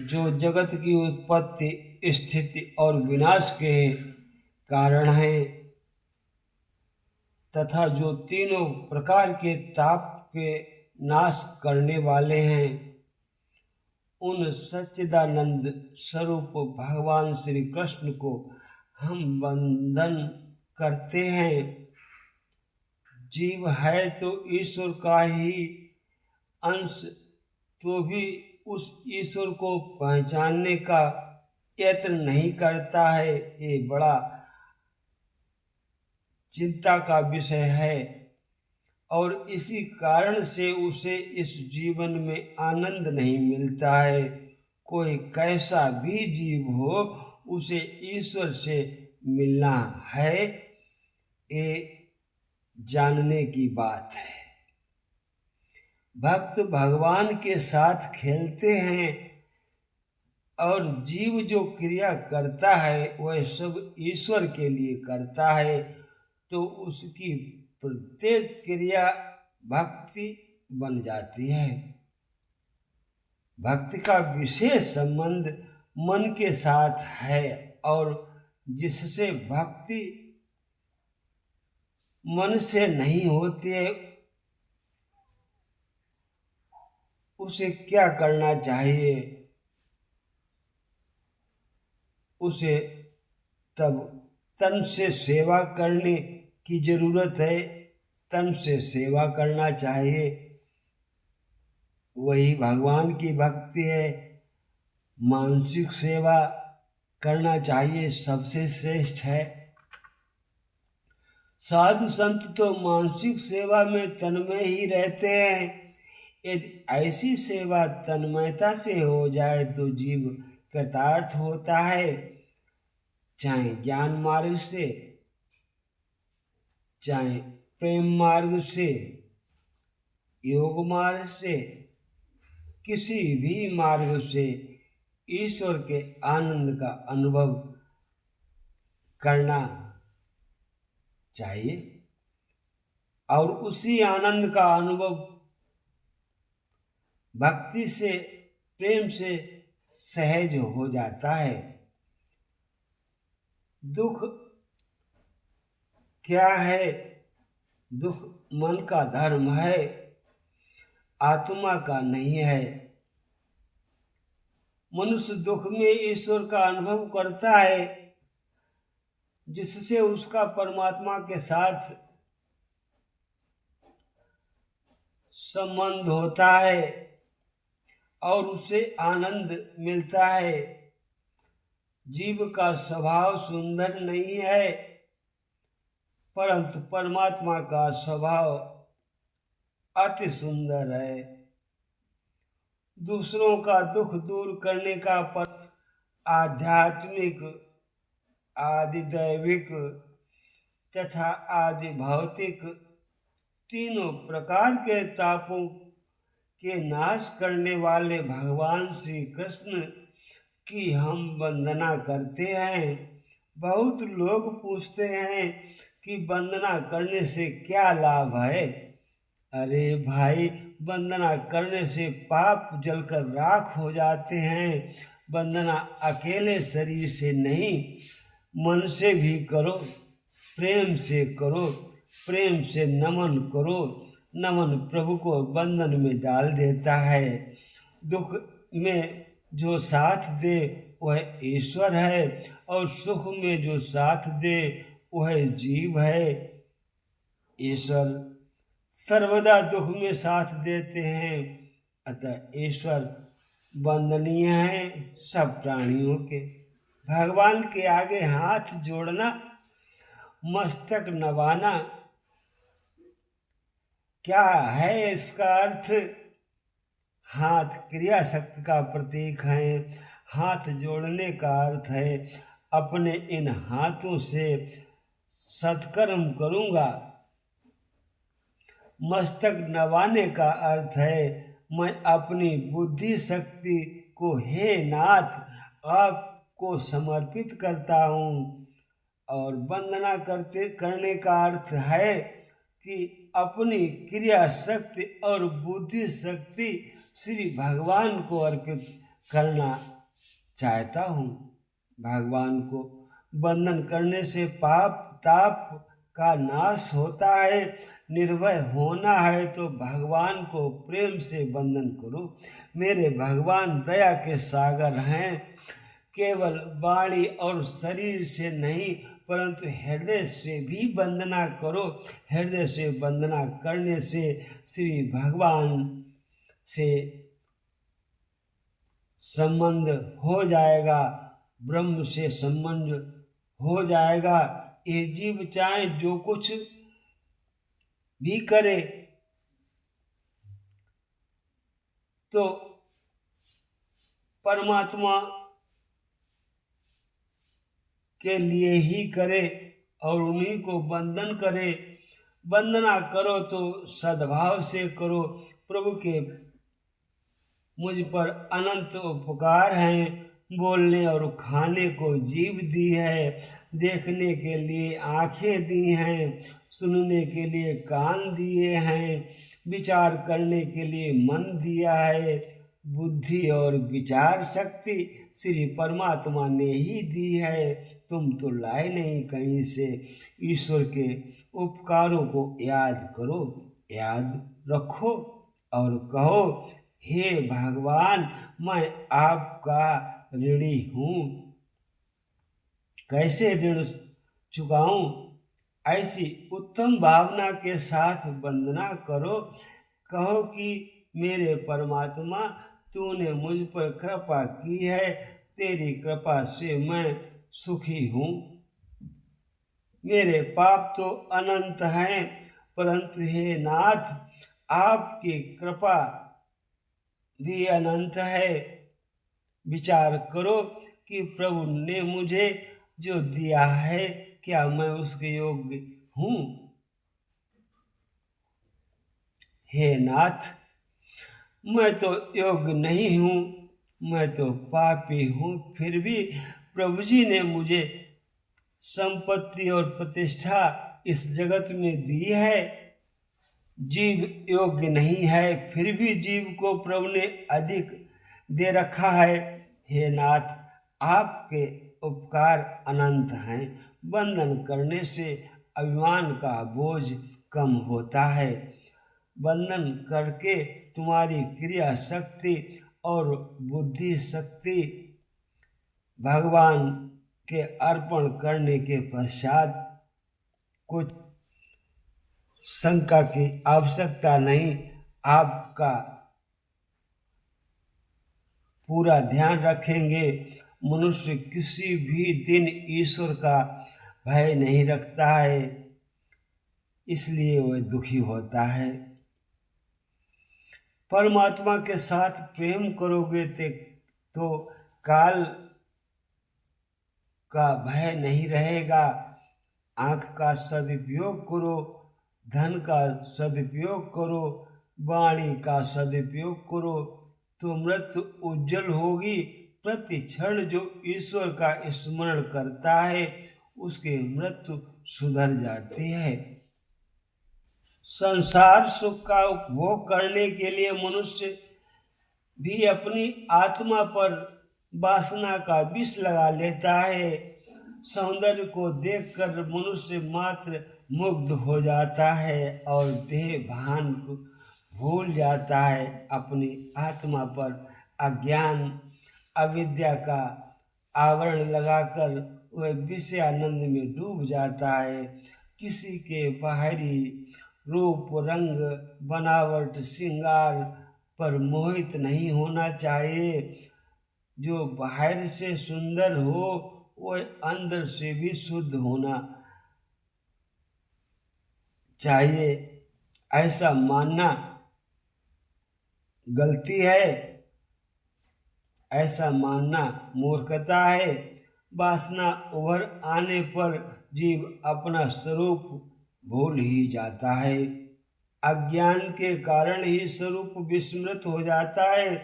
जो जगत की उत्पत्ति, स्थिति और विनाश के कारण है, तथा जो तीनों प्रकार के ताप के नाश करने वाले हैं, उन सच्चिदानंद स्वरूप भगवान श्री कृष्ण को हम वंदन करते हैं। जीव है तो ईश्वर का ही अंश, तो भी उस ईश्वर को पहचानने का यत्न नहीं करता है। ये बड़ा चिंता का विषय है और इसी कारण से उसे इस जीवन में आनंद नहीं मिलता है। कोई कैसा भी जीव हो, उसे ईश्वर से मिलना है, ये जानने की बात है। भक्त भगवान के साथ खेलते हैं और जीव जो क्रिया करता है वह सब ईश्वर के लिए करता है, तो उसकी प्रत्येक क्रिया भक्ति बन जाती है। भक्ति का विशेष संबंध मन के साथ है और जिससे भक्ति मन से नहीं होती है, उसे क्या करना चाहिए? उसे तब तन से सेवा करने की जरूरत है, तन से सेवा करना चाहिए। वही भगवान की भक्ति है। मानसिक सेवा करना चाहिए, सबसे श्रेष्ठ है। साधु संत तो मानसिक सेवा में तन्मय ही रहते हैं। यदि ऐसी सेवा तन्मयता से हो जाए तो जीव कृतार्थ होता है, चाहे ज्ञान मार्ग से, चाहे प्रेम मार्ग से, योग मार्ग से, किसी भी मार्ग से ईश्वर के आनंद का अनुभव करना चाहिए और उसी आनंद का अनुभव भक्ति से, प्रेम से सहज हो जाता है। दुख क्या है? दुख मन का धर्म है, आत्मा का नहीं है। मनुष्य दुख में ईश्वर का अनुभव करता है, जिससे उसका परमात्मा के साथ संबंध होता है और उसे आनंद मिलता है। जीव का स्वभाव सुंदर नहीं है, परंतु परमात्मा का स्वभाव अति सुंदर है। दूसरों का दुख दूर करने का पर आध्यात्मिक, आदि दैविक तथा आदि भौतिक तीनों प्रकार के तापों के नाश करने वाले भगवान श्री कृष्ण की हम वंदना करते हैं। बहुत लोग पूछते हैं कि वंदना करने से क्या लाभ है? अरे भाई, वंदना करने से पाप जलकर राख हो जाते हैं। वंदना अकेले शरीर से नहीं, मन से भी करो, प्रेम से करो, प्रेम से नमन करो। नमन प्रभु को बंधन में डाल देता है। दुख में जो साथ दे वह ईश्वर है और सुख में जो साथ दे वह जीव है। ईश्वर सर्वदा दुख में साथ देते हैं, अतः ईश्वर वंदनीय है सब प्राणियों के। भगवान के आगे हाथ जोड़ना, मस्तक नवाना, क्या है इसका अर्थ? हाथ क्रिया शक्ति का प्रतीक है। हाथ जोड़ने का अर्थ है अपने इन हाथों से सत्कर्म करूंगा। मस्तक नवाने का अर्थ है मैं अपनी बुद्धि शक्ति को हे नाथ आपको समर्पित करता हूँ। और वंदना करने का अर्थ है कि अपनी क्रिया शक्ति और बुद्धि शक्ति श्री भगवान को अर्पित करना चाहता हूँ। भगवान को बंधन करने से पाप ताप का नाश होता है। निर्भय होना है तो भगवान को प्रेम से बंधन करो। मेरे भगवान दया के सागर हैं। केवल वाणी और शरीर से नहीं परंतु हृदय से भी वंदना करो। हृदय से वंदना करने से श्री भगवान से संबंध हो जाएगा, ब्रह्म से संबंध हो जाएगा। ये जीव चाहे जो कुछ भी करे तो परमात्मा के लिए ही करे और उन्हीं को वंदन करे। वंदना करो तो सद्भाव से करो। प्रभु के मुझ पर अनंत उपकार हैं। बोलने और खाने को जीभ दी है, देखने के लिए आंखें दी हैं, सुनने के लिए कान दिए हैं, विचार करने के लिए मन दिया है। बुद्धि और विचार शक्ति श्री परमात्मा ने ही दी है, तुम तो लाए नहीं कहीं से। ईश्वर के उपकारों को याद करो, याद रखो और कहो, हे भगवान मैं आपका ऋणी हूँ, कैसे ऋण चुकाऊं। ऐसी उत्तम भावना के साथ वंदना करो। कहो कि मेरे परमात्मा तूने मुझ पर कृपा की है, तेरी कृपा से मैं सुखी हूँ। मेरे पाप तो अनंत हैं परंतु हे नाथ आपकी कृपा भी अनंत है। विचार करो कि प्रभु ने मुझे जो दिया है क्या मैं उसके योग्य हूँ। हे नाथ मैं तो योग्य नहीं हूँ, मैं तो पापी हूँ। फिर भी प्रभु जी ने मुझे संपत्ति और प्रतिष्ठा इस जगत में दी है। जीव योग्य नहीं है फिर भी जीव को प्रभु ने अधिक दे रखा है। हे नाथ आपके उपकार अनंत हैं। वंदन करने से अभिमान का बोझ कम होता है। वंदन करके तुम्हारी क्रिया शक्ति और बुद्धि शक्ति भगवान के अर्पण करने के पश्चात कुछ शंका की आवश्यकता नहीं। आपका पूरा ध्यान रखेंगे। मनुष्य किसी भी दिन ईश्वर का भय नहीं रखता है, इसलिए वह दुखी होता है। परमात्मा के साथ प्रेम करोगे तो काल का भय नहीं रहेगा। आँख का सदुपयोग करो, धन का सदुपयोग करो, वाणी का सदुपयोग करो तो मृत्यु उज्जवल होगी। प्रति क्षण जो ईश्वर का स्मरण करता है उसकी मृत्यु सुधर जाती है। संसार सुख का उपभोग करने के लिए मनुष्य भी अपनी आत्मा पर वासना का विष लगा लेता है। सौंदर्य को देखकर मनुष्य मात्र मुग्ध हो जाता है और देह भान को भूल जाता है। अपनी आत्मा पर अज्ञान अविद्या का आवरण लगाकर वह विषय आनंद में डूब जाता है। किसी के बाहरी रूप रंग बनावट श्रृंगार पर मोहित नहीं होना चाहिए। जो बाहर से सुंदर हो वह अंदर से भी शुद्ध होना चाहिए। ऐसा मानना गलती है, ऐसा मानना मूर्खता है। वासना उभर आने पर जीव अपना स्वरूप भूल ही जाता है। अज्ञान के कारण ही स्वरूप विस्मृत हो जाता है।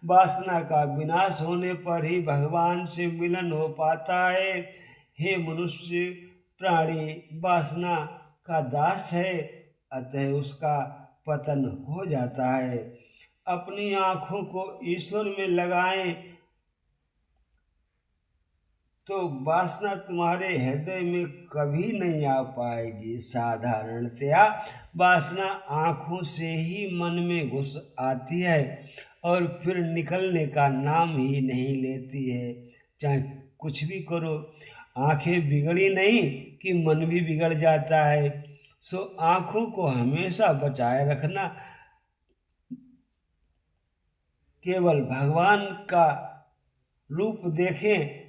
वासना का विनाश होने पर ही भगवान से मिलन हो पाता है। हे मनुष्य प्राणी वासना का दास है, अतः उसका पतन हो जाता है। अपनी आँखों को ईश्वर में लगाएं, तो वासना तुम्हारे हृदय में कभी नहीं आ पाएगी। साधारणतया वासना आंखों से ही मन में घुस आती है और फिर निकलने का नाम ही नहीं लेती है। चाहे कुछ भी करो, आंखें बिगड़ी नहीं कि मन भी बिगड़ जाता है। सो आंखों को हमेशा बचाए रखना, केवल भगवान का रूप देखें,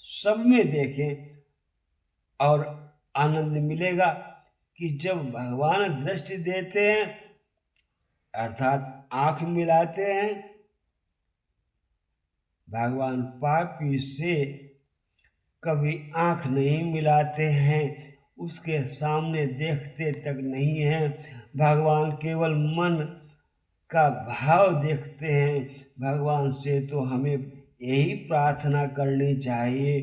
सब में देखें और आनंद मिलेगा। कि जब भगवान दृष्टि देते हैं अर्थात आंख मिलाते हैं, भगवान पापी से कभी आंख नहीं मिलाते हैं, उसके सामने देखते तक नहीं हैं। भगवान केवल मन का भाव देखते हैं। भगवान से तो हमें यही प्रार्थना करनी चाहिए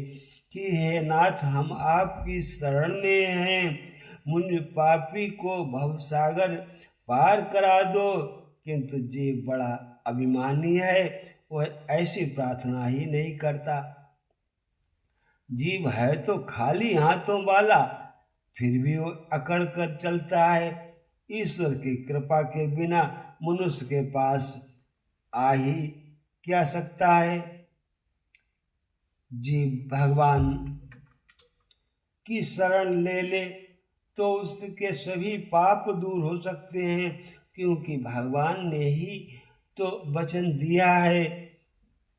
कि हे नाथ, हम आपकी शरण में हैं, मुझ पापी को भवसागर पार करा दो। किंतु जीव बड़ा अभिमानी है, वह ऐसी प्रार्थना ही नहीं करता। जीव है तो खाली हाथों वाला, फिर भी वो अकड़ कर चलता है। ईश्वर की कृपा के बिना मनुष्य के पास आ ही क्या सकता है। जीव भगवान की शरण ले ले तो उसके सभी पाप दूर हो सकते हैं, क्योंकि भगवान ने ही तो वचन दिया है,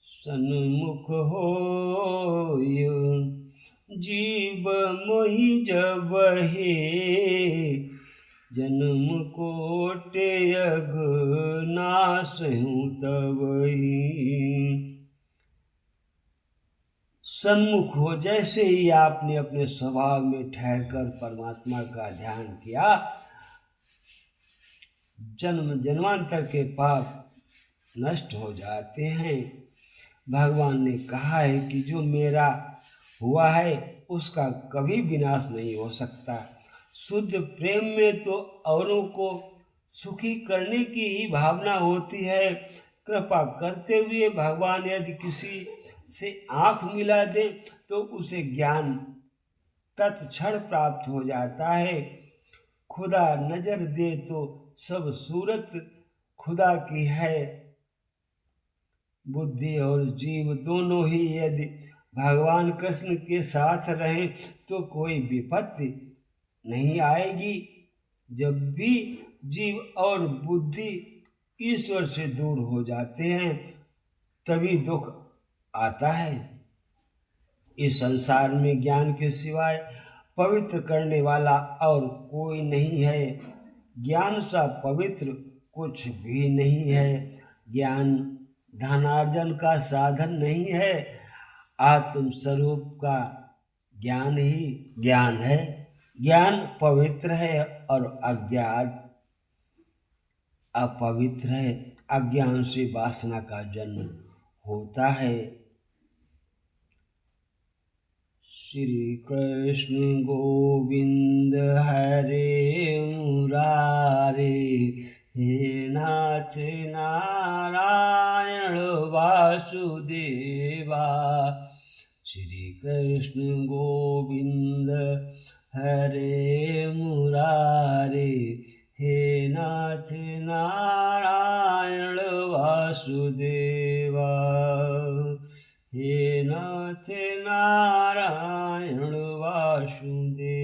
सन्मुख हो जीव मोहि जब हे, जन्म कोटि अघनाश हूँ तबहि। सन्मुख हो, जैसे ही आपने अपने स्वभाव में ठहर कर परमात्मा का ध्यान किया, जन्म जन्मांतर के पाप नष्ट हो जाते हैं। भगवान ने कहा है कि जो मेरा हुआ है उसका कभी विनाश नहीं हो सकता। शुद्ध प्रेम में तो औरों को सुखी करने की ही भावना होती है। कृपा करते हुए भगवान यदि किसी से आंख मिला दे तो उसे ज्ञान तत्क्षण प्राप्त हो जाता है। खुदा नजर दे तो सब सूरत खुदा की है। बुद्धि और जीव दोनों ही यदि भगवान कृष्ण के साथ रहें तो कोई विपत्ति नहीं आएगी। जब भी जीव और बुद्धि ईश्वर से दूर हो जाते हैं तभी दुख आता है। इस संसार में ज्ञान के सिवाय पवित्र करने वाला और कोई नहीं है। ज्ञान सा पवित्र कुछ भी नहीं है। ज्ञान धनार्जन का साधन नहीं है, आत्म स्वरूप का ज्ञान ही ज्ञान है। ज्ञान पवित्र है और अज्ञान अपवित्र है। अज्ञान से वासना का जन्म होता है। श्री कृष्ण गोविंद हरे मुरारे, हे नाथ नारायण वासुदेवा। श्री कृष्ण गोविंद हरे मुरारे, हे नाथ नारायण वासुदेवा। हे नाथ नारायण वासुदेवा।